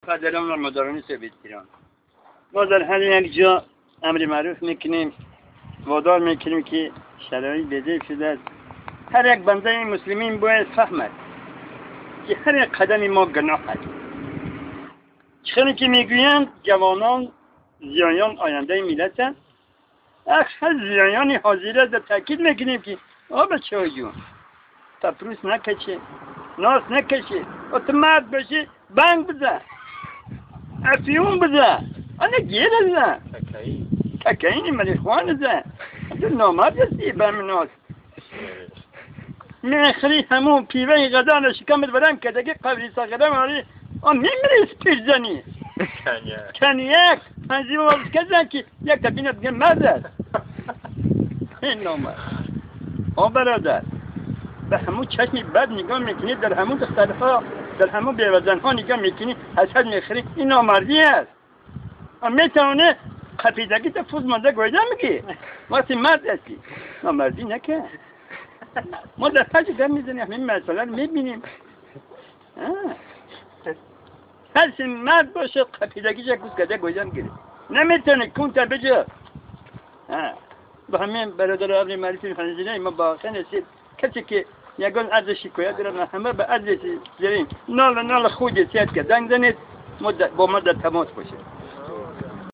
قدران و مداران سویت ایران ما در هر یک جا امر معروف میکنیم، وادار میکنیم که شرایط به‌جای شده است. هر یک بنده مسلمین باید فهمد که هر یک قدم ما گناه است. چون که میگویند جوانان زیایان آینده ملت است. اکثر زیایان حاضر در تاکید میکنیم که بچه های جون تپروس نکشه، ناس نکشه، اتمرد بشه، بنگ بزن، افیون بزن، آنه گیر بزن، ککاینی مریخوان بزن. تو نامرد هستی برم ناس میخری همون پیوه غدا را شکمت برم که دیگه قبلی ساقرم آری میمیری سپیش زنی کنیک هنزی بابز کزن که یک تبینه بگه مرد است. این نامرد برادر به همون چشمی بد نگاه میکنی، در همون دخترها در همون بیوزنها نگاه میکنی، حسد میخری، این نامردی است. میتونه قپیدگی تا فوز مانده گویده میگی وقتی مرد هستی نامردی نکن. ما در پاچه در میزنیم همین مسئله رو میبینیم. هرچی مرد باشه قپیدگی چه کس کده گویده میگیری، نمیتونه کون تا بجا. با همین برادر عبری معرفی خانزینه ما با خیلی هستید کسی که یگان عرض شکایت دارن همه به عرض زیرین نال خود سیاد که زنگ زنید با ما در تماس باشه.